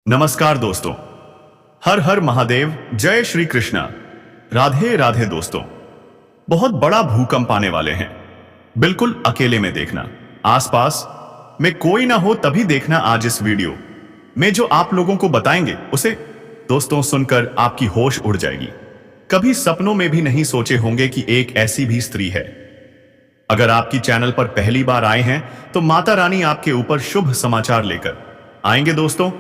नमस्कार दोस्तों। हर हर महादेव, जय श्री कृष्णा। राधे राधे दोस्तों। बहुत बड़ा भूकंप आने वाले हैं। बिल्कुल अकेले में देखना, आसपास में कोई ना हो तभी देखना। आज इस वीडियो में जो आप लोगों को बताएंगे उसे दोस्तों सुनकर आपकी होश उड़ जाएगी। कभी सपनों में भी नहीं सोचे होंगे कि एक ऐसी भी स्त्री है। अगर आपकी चैनल पर पहली बार आए हैं तो माता रानी आपके ऊपर शुभ समाचार लेकर आएंगे दोस्तों।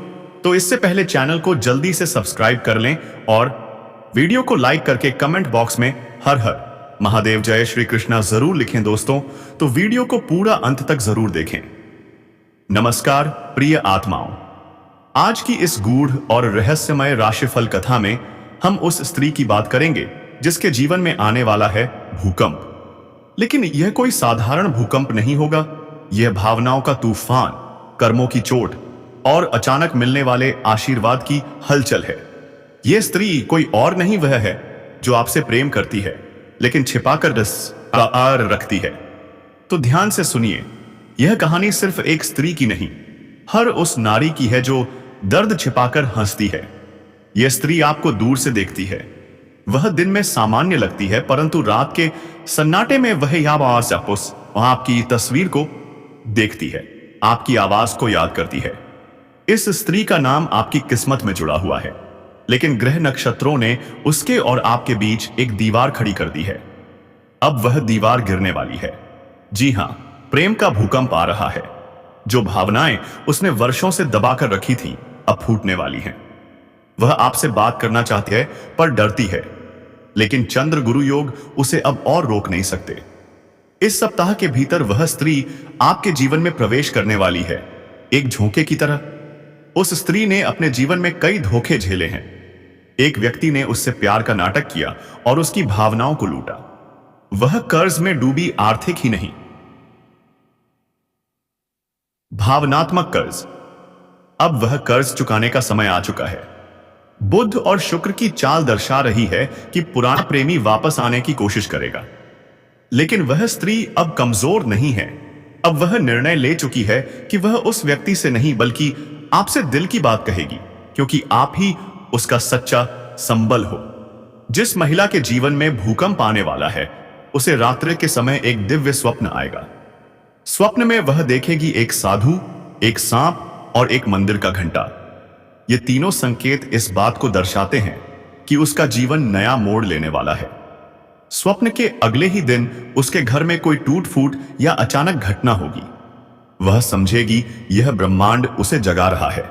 तो इससे पहले चैनल को जल्दी से सब्सक्राइब कर लें और वीडियो को लाइक करके कमेंट बॉक्स में हर हर महादेव जय श्री कृष्णा जरूर लिखें दोस्तों। तो वीडियो को पूरा अंत तक जरूर देखें। नमस्कार प्रिय आत्माओं, आज की इस गूढ़ और रहस्यमय राशिफल कथा में हम उस स्त्री की बात करेंगे जिसके जीवन में आने वाला है भूकंप। लेकिन यह कोई साधारण भूकंप नहीं होगा। यह भावनाओं का तूफान, कर्मों की चोट और अचानक मिलने वाले आशीर्वाद की हलचल है। यह स्त्री कोई और नहीं वह है जो आपसे प्रेम करती है लेकिन छिपाकर आर रखती है। तो ध्यान से सुनिए, यह कहानी सिर्फ एक स्त्री की नहीं, हर उस नारी की है जो दर्द छिपाकर हंसती है। यह स्त्री आपको दूर से देखती है, वह दिन में सामान्य लगती है, परंतु रात के सन्नाटे में वह आपकी तस्वीर को देखती है, आपकी आवाज को याद करती है। इस स्त्री का नाम आपकी किस्मत में जुड़ा हुआ है, लेकिन ग्रह नक्षत्रों ने उसके और आपके बीच एक दीवार खड़ी कर दी है। अब वह दीवार गिरने वाली है। जी हां, प्रेम का भूकंप आ रहा है। जो भावनाएं उसने वर्षों से दबाकर रखी थी अब फूटने वाली हैं। वह आपसे बात करना चाहती है पर डरती है, लेकिन चंद्र गुरु योग उसे अब और रोक नहीं सकते। इस सप्ताह के भीतर वह स्त्री आपके जीवन में प्रवेश करने वाली है, एक झोंके की तरह। उस स्त्री ने अपने जीवन में कई धोखे झेले हैं। एक व्यक्ति ने उससे प्यार का नाटक किया और उसकी भावनाओं को लूटा। वह कर्ज में डूबी, आर्थिक ही नहीं, भावनात्मक कर्ज। अब वह कर्ज चुकाने का समय आ चुका है। बुध और शुक्र की चाल दर्शा रही है कि पुराना प्रेमी वापस आने की कोशिश करेगा। लेकिन वह स्त्री अब कमजोर नहीं है। अब वह निर्णय ले चुकी है कि वह उस व्यक्ति से नहीं बल्कि आपसे दिल की बात कहेगी, क्योंकि आप ही उसका सच्चा संबल हो। जिस महिला के जीवन में भूकंप आने वाला है उसे रात्रि के समय एक दिव्य स्वप्न आएगा। स्वप्न में वह देखेगी एक साधु, एक सांप और एक मंदिर का घंटा। ये तीनों संकेत इस बात को दर्शाते हैं कि उसका जीवन नया मोड़ लेने वाला है। स्वप्न के अगले ही दिन उसके घर में कोई टूट फूट या अचानक घटना होगी। वह समझेगी यह ब्रह्मांड उसे जगा रहा है।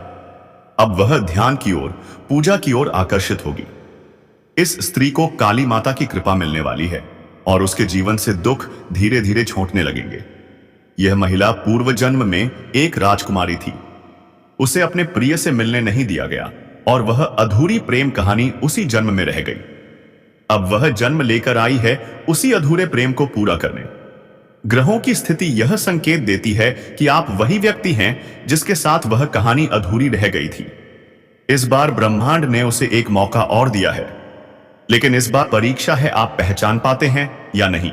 अब वह ध्यान की ओर, पूजा की ओर आकर्षित होगी। इस स्त्री को काली माता की कृपा मिलने वाली है और उसके जीवन से दुख धीरे धीरे छूटने लगेंगे। यह महिला पूर्व जन्म में एक राजकुमारी थी। उसे अपने प्रिय से मिलने नहीं दिया गया और वह अधूरी प्रेम कहानी उसी जन्म में रह गई। अब वह जन्म लेकर आई है उसी अधूरे प्रेम को पूरा करने। ग्रहों की स्थिति यह संकेत देती है कि आप वही व्यक्ति हैं जिसके साथ वह कहानी अधूरी रह गई थी। इस बार ब्रह्मांड ने उसे एक मौका और दिया है, लेकिन इस बार परीक्षा है आप पहचान पाते हैं या नहीं।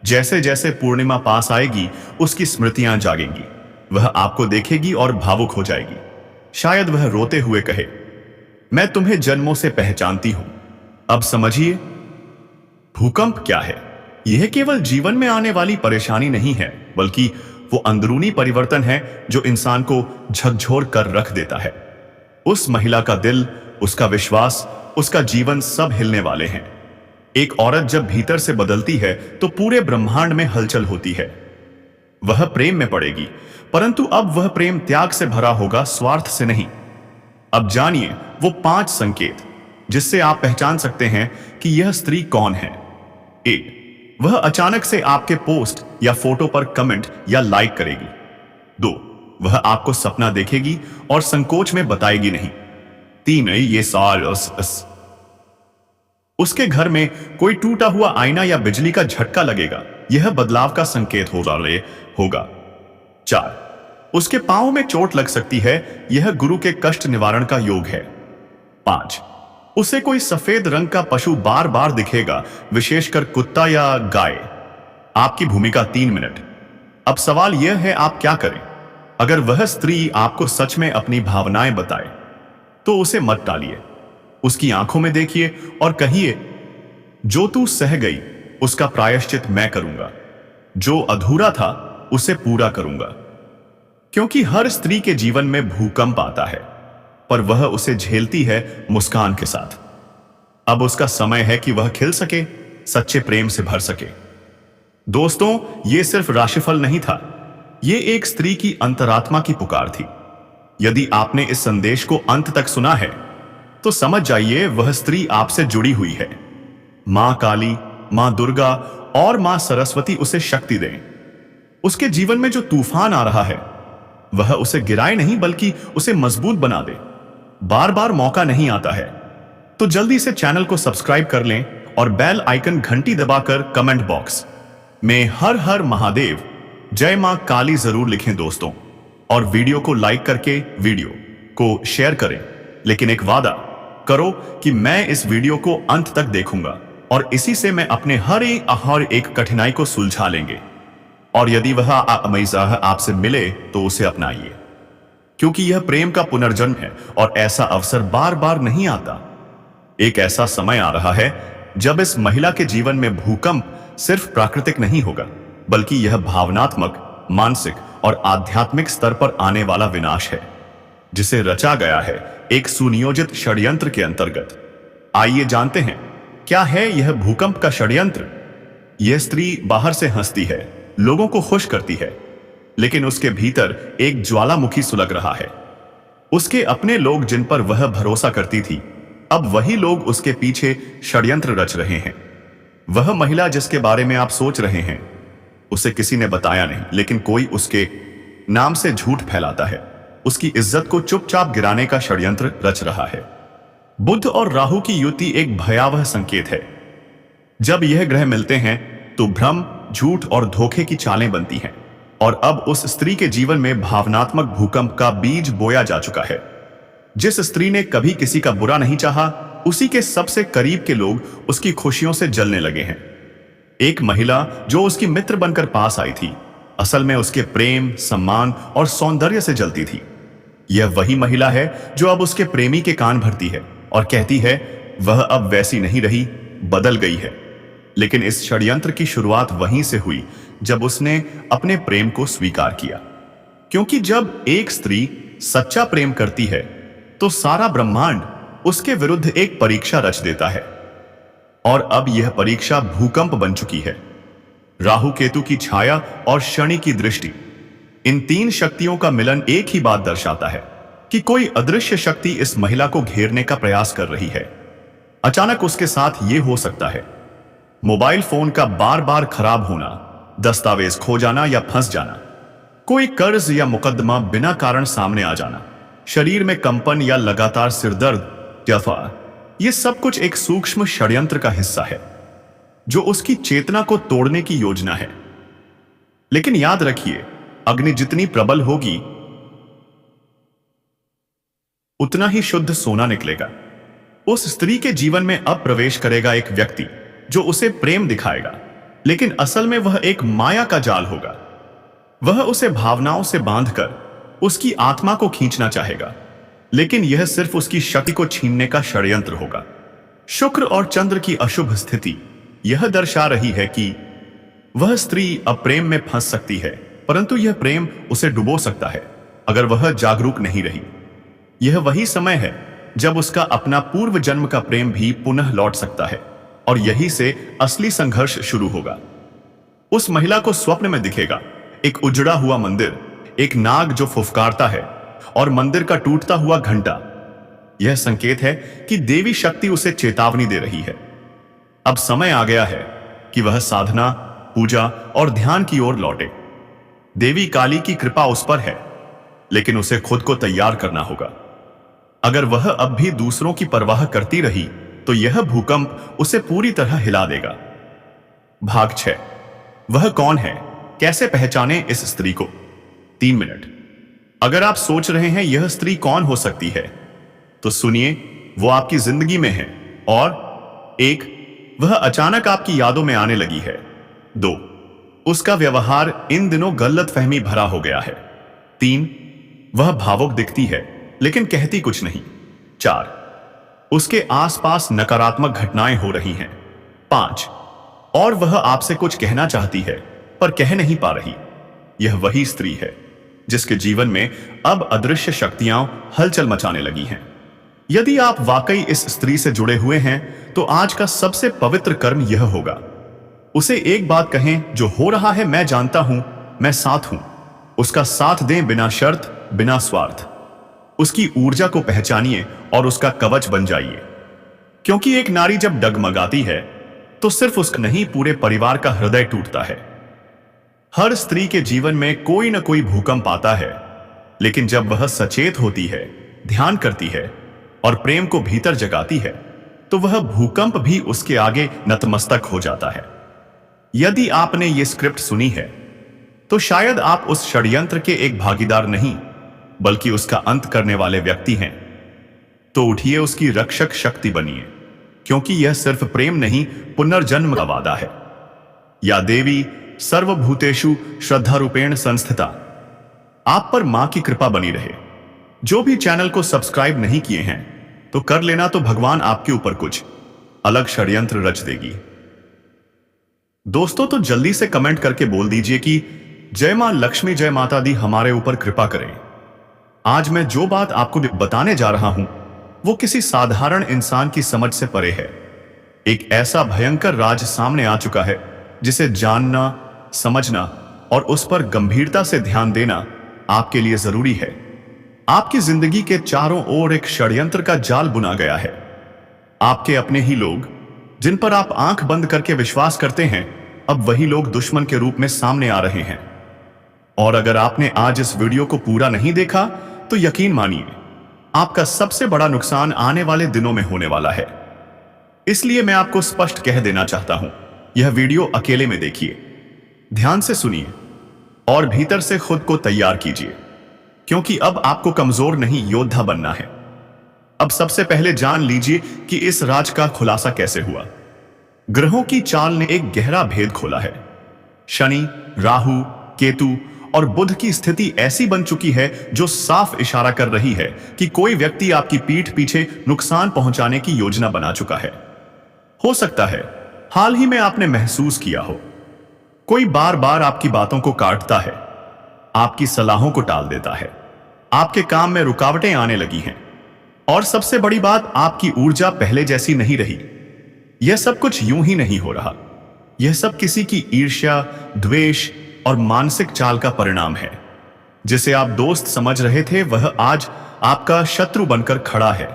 जैसे जैसे पूर्णिमा पास आएगी उसकी स्मृतियां जागेंगी। वह आपको देखेगी और भावुक हो जाएगी। शायद वह रोते हुए कहे, मैं तुम्हें जन्मों से पहचानती हूं। अब समझिए भूकंप क्या है। यह केवल जीवन में आने वाली परेशानी नहीं है, बल्कि वो अंदरूनी परिवर्तन है जो इंसान को झकझोर कर रख देता है। उस महिला का दिल, उसका विश्वास, उसका जीवन सब हिलने वाले हैं। एक औरत जब भीतर से बदलती है तो पूरे ब्रह्मांड में हलचल होती है। वह प्रेम में पड़ेगी, परंतु अब वह प्रेम त्याग से भरा होगा, स्वार्थ से नहीं। अब जानिए वो 5 संकेत जिससे आप पहचान सकते हैं कि यह स्त्री कौन है। 1, वह अचानक से आपके पोस्ट या फोटो पर कमेंट या लाइक करेगी। 2, वह आपको सपना देखेगी और संकोच में बताएगी नहीं। 3, ये साल उसके घर में कोई टूटा हुआ आईना या बिजली का झटका लगेगा, यह बदलाव का संकेत होगा। 4, उसके पांव में चोट लग सकती है, यह गुरु के कष्ट निवारण का योग है। 5, उसे कोई सफेद रंग का पशु बार बार दिखेगा, विशेषकर कुत्ता या गाय। आपकी भूमिका 3 मिनट। अब सवाल यह है आप क्या करें। अगर वह स्त्री आपको सच में अपनी भावनाएं बताए तो उसे मत टालिए। उसकी आंखों में देखिए और कहिए, जो तू सह गई उसका प्रायश्चित मैं करूंगा, जो अधूरा था उसे पूरा करूंगा। क्योंकि हर स्त्री के जीवन में भूकंप आता है, पर वह उसे झेलती है मुस्कान के साथ। अब उसका समय है कि वह खिल सके, सच्चे प्रेम से भर सके। दोस्तों, यह सिर्फ राशिफल नहीं था, यह एक स्त्री की अंतरात्मा की पुकार थी। यदि आपने इस संदेश को अंत तक सुना है तो समझ जाइए वह स्त्री आपसे जुड़ी हुई है। मां काली, मां दुर्गा और मां सरस्वती उसे शक्ति दें। उसके जीवन में जो तूफान आ रहा है वह उसे गिराए नहीं बल्कि उसे मजबूत बना दे। बार बार मौका नहीं आता है, तो जल्दी से चैनल को सब्सक्राइब कर लें और बेल आइकन घंटी दबाकर कमेंट बॉक्स में हर हर महादेव, जय मां काली जरूर लिखें दोस्तों। और वीडियो को लाइक करके वीडियो को शेयर करें। लेकिन एक वादा करो कि मैं इस वीडियो को अंत तक देखूंगा और इसी से मैं अपने हर एक कठिनाई को सुलझा लेंगे। और यदि वह आपसे मिले तो उसे अपनाइए, क्योंकि यह प्रेम का पुनर्जन्म है और ऐसा अवसर बार बार नहीं आता। एक ऐसा समय आ रहा है जब इस महिला के जीवन में भूकंप सिर्फ प्राकृतिक नहीं होगा, बल्कि यह भावनात्मक, मानसिक और आध्यात्मिक स्तर पर आने वाला विनाश है, जिसे रचा गया है एक सुनियोजित षड्यंत्र के अंतर्गत। आइए जानते हैं क्या है यह भूकंप का षड्यंत्र। यह स्त्री बाहर से हंसती है, लोगों को खुश करती है, लेकिन उसके भीतर एक ज्वालामुखी सुलग रहा है। उसके अपने लोग जिन पर वह भरोसा करती थी, अब वही लोग उसके पीछे षड्यंत्र रच रहे हैं। वह महिला जिसके बारे में आप सोच रहे हैं, उसे किसी ने बताया नहीं, लेकिन कोई उसके नाम से झूठ फैलाता है। उसकी इज्जत को चुपचाप गिराने का षड्यंत्र रच रहा है। बुध और राहु की युति एक भयावह संकेत है। जब यह ग्रह मिलते हैं तो भ्रम, झूठ और धोखे की चालें बनती हैं। और अब उस स्त्री के जीवन में भावनात्मक भूकंप का बीज बोया जा चुका है। जिस स्त्री ने कभी किसी का बुरा नहीं चाहा, उसी के सबसे करीब के लोग उसकी खुशियों से जलने लगे हैं। एक महिला जो उसकी मित्र बनकर पास आई थी, असल में उसके प्रेम, सम्मान और सौंदर्य से जलती थी। यह वही महिला है जो अब उसके प्रेमी के कान भरती है और कहती है वह अब वैसी नहीं रही, बदल गई है। लेकिन इस षड्यंत्र की शुरुआत वहीं से हुई जब उसने अपने प्रेम को स्वीकार किया। क्योंकि जब एक स्त्री सच्चा प्रेम करती है तो सारा ब्रह्मांड उसके विरुद्ध एक परीक्षा रच देता है। और अब यह परीक्षा भूकंप बन चुकी है। राहु केतु की छाया और शनि की दृष्टि, इन तीन शक्तियों का मिलन एक ही बात दर्शाता है कि कोई अदृश्य शक्ति इस महिला को घेरने का प्रयास कर रही है। अचानक उसके साथ यह हो सकता है मोबाइल फोन का बार बार खराब होना, दस्तावेज खो जाना या फंस जाना, कोई कर्ज या मुकदमा बिना कारण सामने आ जाना, शरीर में कंपन या लगातार सिरदर्द, यह सब कुछ एक सूक्ष्म षड्यंत्र का हिस्सा है जो उसकी चेतना को तोड़ने की योजना है। लेकिन याद रखिए, अग्नि जितनी प्रबल होगी उतना ही शुद्ध सोना निकलेगा। उस स्त्री के जीवन में अब प्रवेश करेगा एक व्यक्ति जो उसे प्रेम दिखाएगा, लेकिन असल में वह एक माया का जाल होगा। वह उसे भावनाओं से बांधकर उसकी आत्मा को खींचना चाहेगा, लेकिन यह सिर्फ उसकी शक्ति को छीनने का षड्यंत्र होगा। शुक्र और चंद्र की अशुभ स्थिति यह दर्शा रही है कि वह स्त्री अब प्रेम में फंस सकती है, परंतु यह प्रेम उसे डुबो सकता है अगर वह जागरूक नहीं रही। यह वही समय है जब उसका अपना पूर्व जन्म का प्रेम भी पुनः लौट सकता है और यही से असली संघर्ष शुरू होगा। उस महिला को स्वप्न में दिखेगा एक उजड़ा हुआ मंदिर, एक नाग जो फुफकारता है और मंदिर का टूटता हुआ घंटा। यह संकेत है कि देवी शक्ति उसे चेतावनी दे रही है। अब समय आ गया है कि वह साधना, पूजा और ध्यान की ओर लौटे। देवी काली की कृपा उस पर है, लेकिन उसे खुद को तैयार करना होगा। अगर वह अब भी दूसरों की परवाह करती रही तो यह भूकंप उसे पूरी तरह हिला देगा। भाग 6, वह कौन है, कैसे पहचाने इस स्त्री को। 3 मिनट। अगर आप सोच रहे हैं यह स्त्री कौन हो सकती है, तो सुनिए, वो आपकी जिंदगी में है। और 1, वह अचानक आपकी यादों में आने लगी है। 2, उसका व्यवहार इन दिनों गलतफहमी भरा हो गया है। 3, वह भावुक दिखती है लेकिन कहती कुछ नहीं। 4, उसके आसपास नकारात्मक घटनाएं हो रही हैं। 5, और वह आपसे कुछ कहना चाहती है पर कह नहीं पा रही। यह वही स्त्री है जिसके जीवन में अब अदृश्य शक्तियां हलचल मचाने लगी हैं। यदि आप वाकई इस स्त्री से जुड़े हुए हैं तो आज का सबसे पवित्र कर्म यह होगा, उसे एक बात कहें, जो हो रहा है मैं जानता हूं, मैं साथ हूं। उसका साथ दें बिना शर्त, बिना स्वार्थ। उसकी ऊर्जा को पहचानिए और उसका कवच बन जाइए। क्योंकि एक नारी जब डगमगाती है तो सिर्फ उसका नहीं, पूरे परिवार का हृदय टूटता है। हर स्त्री के जीवन में कोई ना कोई भूकंप आता है, लेकिन जब वह सचेत होती है, ध्यान करती है और प्रेम को भीतर जगाती है, तो वह भूकंप भी उसके आगे नतमस्तक हो जाता है। यदि आपने ये स्क्रिप्ट सुनी है तो शायद आप उस षड्यंत्र के एक भागीदार नहीं, बल्कि उसका अंत करने वाले व्यक्ति हैं। तो उठिए, उसकी रक्षक शक्ति बनिए, क्योंकि यह सिर्फ प्रेम नहीं, पुनर्जन्म का वादा है। या देवी सर्वभूतेषु श्रद्धारूपेण संस्थिता। आप पर मां की कृपा बनी रहे। जो भी चैनल को सब्सक्राइब नहीं किए हैं तो कर लेना, तो भगवान आपके ऊपर कुछ अलग षड्यंत्र रच देगी। दोस्तों, तो जल्दी से कमेंट करके बोल दीजिए कि जय मां लक्ष्मी, जय माता दी हमारे ऊपर कृपा करें। आज मैं जो बात आपको बताने जा रहा हूं वो किसी साधारण इंसान की समझ से परे है। एक ऐसा भयंकर राज सामने आ चुका है जिसे जानना, समझना और उस पर गंभीरता से ध्यान देना आपके लिए जरूरी है। आपकी जिंदगी के चारों ओर एक षड्यंत्र का जाल बुना गया है। आपके अपने ही लोग, जिन पर आप आंख बंद करके विश्वास करते हैं, अब वही लोग दुश्मन के रूप में सामने आ रहे हैं। और अगर आपने आज इस वीडियो को पूरा नहीं देखा तो यकीन मानिए, आपका सबसे बड़ा नुकसान आने वाले दिनों में होने वाला है। इसलिए मैं आपको स्पष्ट कह देना चाहता हूं, यह वीडियो अकेले में देखिए, ध्यान से सुनिए और भीतर से खुद को तैयार कीजिए, क्योंकि अब आपको कमजोर नहीं, योद्धा बनना है। अब सबसे पहले जान लीजिए कि इस राज का खुलासा कैसे हुआ। ग्रहों की चाल ने एक गहरा भेद खोला है। शनि, राहु, केतु और बुध की स्थिति ऐसी बन चुकी है जो साफ इशारा कर रही है कि कोई व्यक्ति आपकी पीठ पीछे नुकसान पहुंचाने की योजना बना चुका है। हो सकता है हाल ही में आपने महसूस किया हो, कोई बार बार आपकी बातों को काटता है, आपकी सलाहों को टाल देता है, आपके काम में रुकावटें आने लगी हैं, और सबसे बड़ी बात, आपकी ऊर्जा पहले जैसी नहीं रही। यह सब कुछ यूं ही नहीं हो रहा। यह सब किसी की ईर्ष्या, द्वेष और मानसिक चाल का परिणाम है। जिसे आप दोस्त समझ रहे थे वह आज आपका शत्रु बनकर खड़ा है।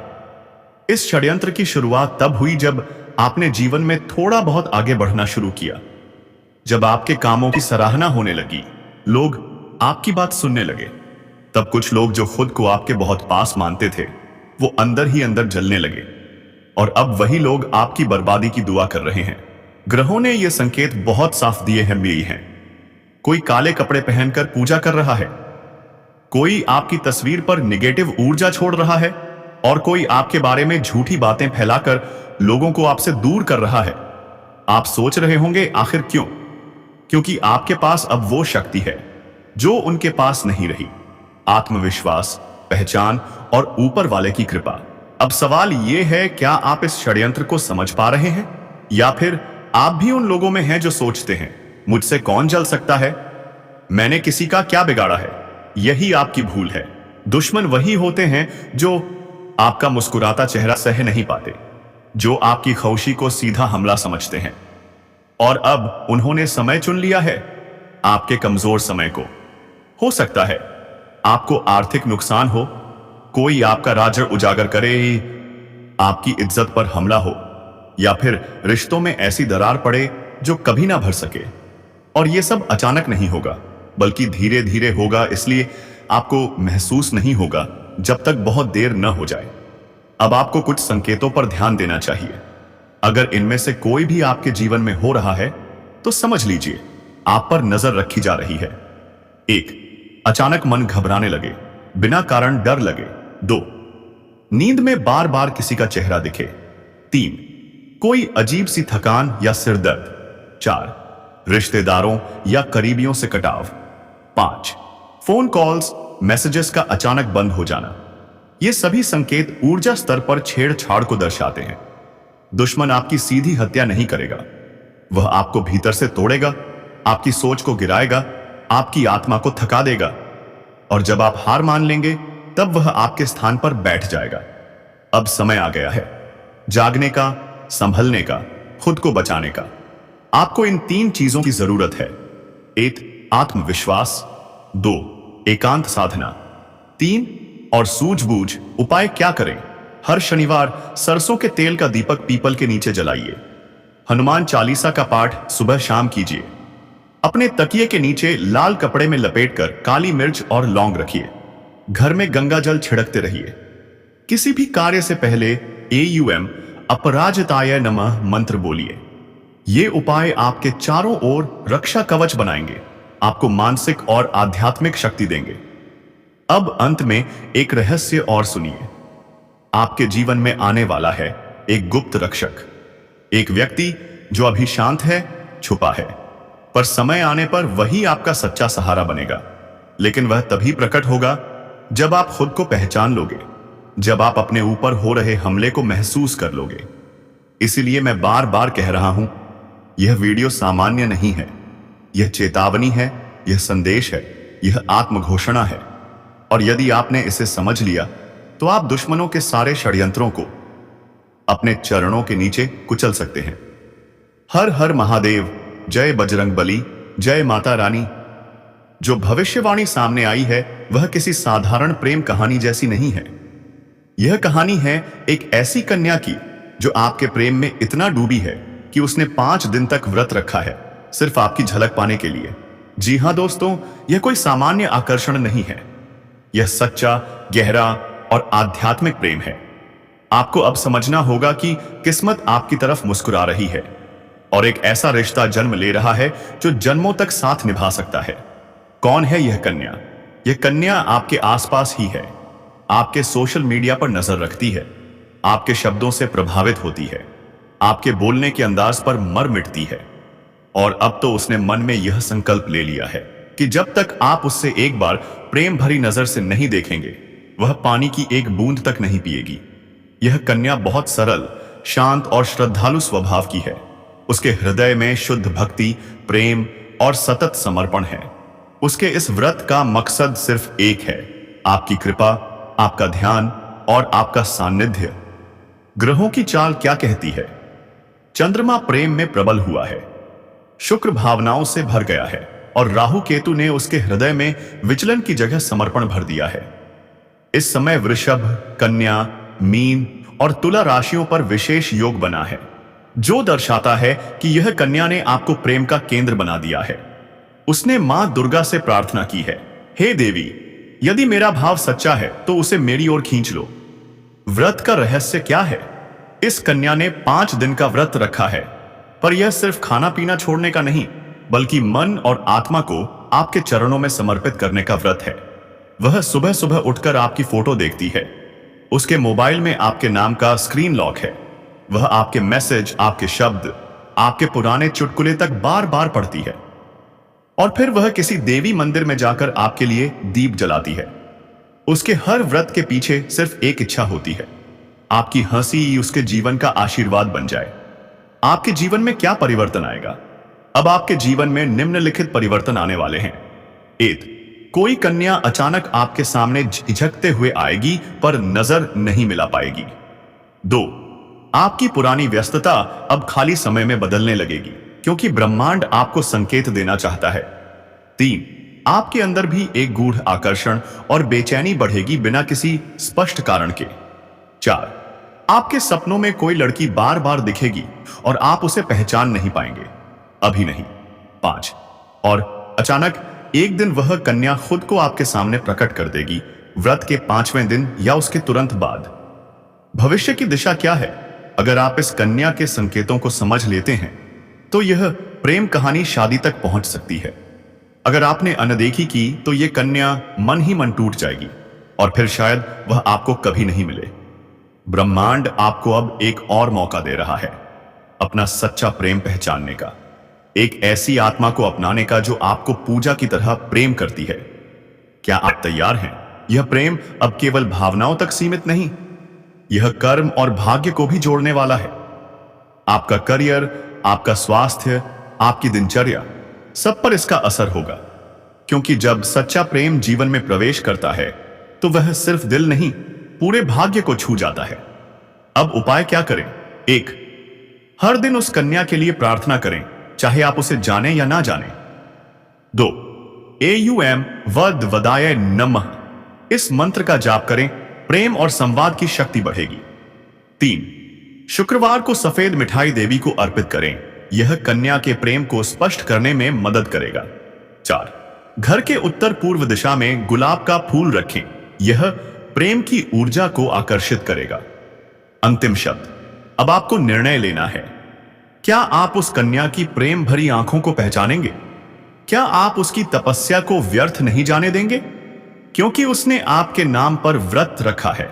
इस षड्यंत्र की शुरुआत तब हुई जब आपने जीवन में थोड़ा बहुत आगे बढ़ना शुरू किया। जब आपके कामों की सराहना होने लगी, लोग आपकी बात सुनने लगे, तब कुछ लोग जो खुद को आपके बहुत पास मानते थे वो अंदर ही अंदर जलने लगे। और अब वही लोग आपकी बर्बादी की दुआ कर रहे हैं। ग्रहों ने ये संकेत बहुत साफ दिए हैं। कोई काले कपड़े पहनकर पूजा कर रहा है, कोई आपकी तस्वीर पर निगेटिव ऊर्जा छोड़ रहा है, और कोई आपके बारे में झूठी बातें फैलाकर लोगों को आपसे दूर कर रहा है। आप सोच रहे होंगे आखिर क्यों? क्योंकि आपके पास अब वो शक्ति है जो उनके पास नहीं रही, आत्मविश्वास, पहचान और ऊपर वाले की कृपा। अब सवाल यह है, क्या आप इस षड्यंत्र को समझ पा रहे हैं, या फिर आप भी उन लोगों में हैं जो सोचते हैं मुझसे कौन जल सकता है, मैंने किसी का क्या बिगाड़ा है। यही आपकी भूल है। दुश्मन वही होते हैं जो आपका मुस्कुराता चेहरा सह नहीं पाते, जो आपकी खामोशी को सीधा हमला समझते हैं। और अब उन्होंने समय चुन लिया है, आपके कमजोर समय को। हो सकता है आपको आर्थिक नुकसान हो, कोई आपका राज उजागर करे, आपकी इज्जत पर हमला हो, या फिर रिश्तों में ऐसी दरार पड़े जो कभी ना भर सके। और यह सब अचानक नहीं होगा, बल्कि धीरे धीरे होगा, इसलिए आपको महसूस नहीं होगा जब तक बहुत देर न हो जाए। अब आपको कुछ संकेतों पर ध्यान देना चाहिए। अगर इनमें से कोई भी आपके जीवन में हो रहा है तो समझ लीजिए आप पर नजर रखी जा रही है। 1, अचानक मन घबराने लगे, बिना कारण डर लगे। 2, नींद में बार बार किसी का चेहरा दिखे। 3, कोई अजीब सी थकान या सिर दर्द। 4, रिश्तेदारों या करीबियों से कटाव। 5, फोन कॉल्स, मैसेजेस का अचानक बंद हो जाना। ये सभी संकेत ऊर्जा स्तर पर छेड़छाड़ को दर्शाते हैं। दुश्मन आपकी सीधी हत्या नहीं करेगा, वह आपको भीतर से तोड़ेगा, आपकी सोच को गिराएगा, आपकी आत्मा को थका देगा, और जब आप हार मान लेंगे तब वह आपके स्थान पर बैठ जाएगा। अब समय आ गया है जागने का, संभलने का, खुद को बचाने का। आपको इन 3 चीजों की जरूरत है। 1 आत्मविश्वास, 2 एकांत साधना, 3 और सूझबूझ। उपाय क्या करें? हर शनिवार सरसों के तेल का दीपक पीपल के नीचे जलाइए। हनुमान चालीसा का पाठ सुबह शाम कीजिए। अपने तकिए के नीचे लाल कपड़े में लपेटकर काली मिर्च और लौंग रखिए। घर में गंगा जल छिड़कते रहिए। किसी भी कार्य से पहले AUM अपराजिताय नमः मंत्र बोलिए। ये उपाय आपके चारों ओर रक्षा कवच बनाएंगे, आपको मानसिक और आध्यात्मिक शक्ति देंगे। अब अंत में एक रहस्य और सुनिए। आपके जीवन में आने वाला है एक गुप्त रक्षक, एक व्यक्ति जो अभी शांत है, छुपा है, पर समय आने पर वही आपका सच्चा सहारा बनेगा। लेकिन वह तभी प्रकट होगा जब आप खुद को पहचान लोगे, जब आप अपने ऊपर हो रहे हमले को महसूस कर लोगे। इसीलिए मैं बार बार कह रहा हूं, यह वीडियो सामान्य नहीं है, यह चेतावनी है, यह संदेश है, यह आत्मघोषणा है। और यदि आपने इसे समझ लिया तो आप दुश्मनों के सारे षड्यंत्रों को अपने चरणों के नीचे कुचल सकते हैं। हर हर महादेव, जय बजरंगबली, जय माता रानी। जो भविष्यवाणी सामने आई है वह किसी साधारण प्रेम कहानी जैसी नहीं है। यह कहानी है एक ऐसी कन्या की जो आपके प्रेम में इतना डूबी है कि उसने 5 दिन तक व्रत रखा है, सिर्फ आपकी झलक पाने के लिए। जी हां दोस्तों, यह कोई सामान्य आकर्षण नहीं है, यह सच्चा, गहरा और आध्यात्मिक प्रेम है। आपको अब समझना होगा कि किस्मत आपकी तरफ मुस्कुरा रही है और एक ऐसा रिश्ता जन्म ले रहा है जो जन्मों तक साथ निभा सकता है। कौन है यह कन्या? यह कन्या आपके आसपास ही है, आपके सोशल मीडिया पर नजर रखती है, आपके शब्दों से प्रभावित होती है, आपके बोलने के अंदाज पर मर मिटती है। और अब तो उसने मन में यह संकल्प ले लिया है कि जब तक आप उससे एक बार प्रेम भरी नजर से नहीं देखेंगे, वह पानी की एक बूंद तक नहीं पिएगी। यह कन्या बहुत सरल, शांत और श्रद्धालु स्वभाव की है। उसके हृदय में शुद्ध भक्ति, प्रेम और सतत समर्पण है। उसके इस व्रत का मकसद सिर्फ एक है, आपकी कृपा, आपका ध्यान और आपका सानिध्य। ग्रहों की चाल क्या कहती है? चंद्रमा प्रेम में प्रबल हुआ है, शुक्र भावनाओं से भर गया है और राहु केतु ने उसके हृदय में विचलन की जगह समर्पण भर दिया है। इस समय वृषभ, कन्या, मीन और तुला राशियों पर विशेष योग बना है, जो दर्शाता है कि यह कन्या ने आपको प्रेम का केंद्र बना दिया है। उसने मां दुर्गा से प्रार्थना की है, हे देवी, यदि मेरा भाव सच्चा है तो उसे मेरी ओर खींच लो। व्रत का रहस्य क्या है? इस कन्या ने 5 दिन का व्रत रखा है, पर यह सिर्फ खाना पीना छोड़ने का नहीं, बल्कि मन और आत्मा को आपके चरणों में समर्पित करने का व्रत है। वह सुबह सुबह उठकर आपकी फोटो देखती है, उसके मोबाइल में आपके नाम का स्क्रीन लॉक है। वह आपके मैसेज, आपके शब्द, आपके पुराने चुटकुले तक बार बार पढ़ती है और फिर वह किसी देवी मंदिर में जाकर आपके लिए दीप जलाती है। उसके हर व्रत के पीछे सिर्फ एक इच्छा होती है, आपकी हंसी उसके जीवन का आशीर्वाद बन जाए। आपके जीवन में क्या परिवर्तन आएगा? अब आपके जीवन में निम्नलिखित परिवर्तन आने वाले हैं। 1, कोई कन्या अचानक आपके सामने झिझकते हुए आएगी पर नजर नहीं मिला पाएगी। 2, आपकी पुरानी व्यस्तता अब खाली समय में बदलने लगेगी, क्योंकि ब्रह्मांड आपको संकेत देना चाहता है। 3, आपके अंदर भी एक गूढ़ आकर्षण और बेचैनी बढ़ेगी बिना किसी स्पष्ट कारण के। 4, आपके सपनों में कोई लड़की बार बार दिखेगी और आप उसे पहचान नहीं पाएंगे, अभी नहीं। 5, और अचानक एक दिन वह कन्या खुद को आपके सामने प्रकट कर देगी, व्रत के 5वें दिन या उसके तुरंत बाद। भविष्य की दिशा क्या है? अगर आप इस कन्या के संकेतों को समझ लेते हैं तो यह प्रेम कहानी शादी तक पहुंच सकती है। अगर आपने अनदेखी की तो यह कन्या मन ही मन टूट जाएगी और फिर शायद वह आपको कभी नहीं मिले। ब्रह्मांड आपको अब एक और मौका दे रहा है अपना सच्चा प्रेम पहचानने का, एक ऐसी आत्मा को अपनाने का जो आपको पूजा की तरह प्रेम करती है। क्या आप तैयार हैं? यह प्रेम अब केवल भावनाओं तक सीमित नहीं, यह कर्म और भाग्य को भी जोड़ने वाला है। आपका करियर, आपका स्वास्थ्य, आपकी दिनचर्या, सब पर इसका असर होगा। क्योंकि जब सच्चा प्रेम जीवन में प्रवेश करता है तो वह सिर्फ दिल नहीं, पूरे भाग्य को छू जाता है। अब उपाय क्या करें? 1. हर दिन उस कन्या के लिए प्रार्थना करें, चाहे आप उसे जाने या ना जाने। 2. AUM वद वदाय नमः, इस मंत्र का जाप करें, प्रेम और संवाद की शक्ति बढ़ेगी। 3. शुक्रवार को सफेद मिठाई देवी को अर्पित करें, यह कन्या के प्रेम को स्पष्ट करने में मदद करेगा। 4. घर के उत्तर पूर्व दिशा में गुलाब का फूल रखें, यह प्रेम की ऊर्जा को आकर्षित करेगा। अंतिम शब्द, अब आपको निर्णय लेना है। क्या आप उस कन्या की प्रेम भरी आंखों को पहचानेंगे? क्या आप उसकी तपस्या को व्यर्थ नहीं जाने देंगे? क्योंकि उसने आपके नाम पर व्रत रखा है,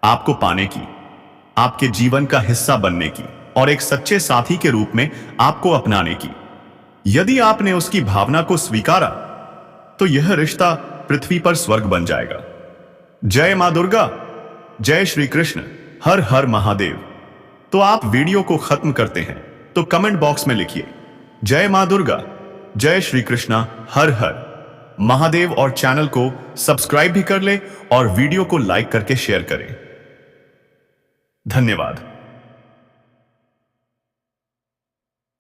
आपको पाने की, आपके जीवन का हिस्सा बनने की और एक सच्चे साथी के रूप में आपको अपनाने की। यदि आपने उसकी भावना को स्वीकारा तो यह रिश्ता पृथ्वी पर स्वर्ग बन जाएगा। जय मां दुर्गा, जय श्री कृष्ण, हर हर महादेव। तो आप वीडियो को खत्म करते हैं तो कमेंट बॉक्स में लिखिए जय मां दुर्गा, जय श्री कृष्ण, हर हर महादेव और चैनल को सब्सक्राइब भी कर ले और वीडियो को लाइक करके शेयर करें। धन्यवाद।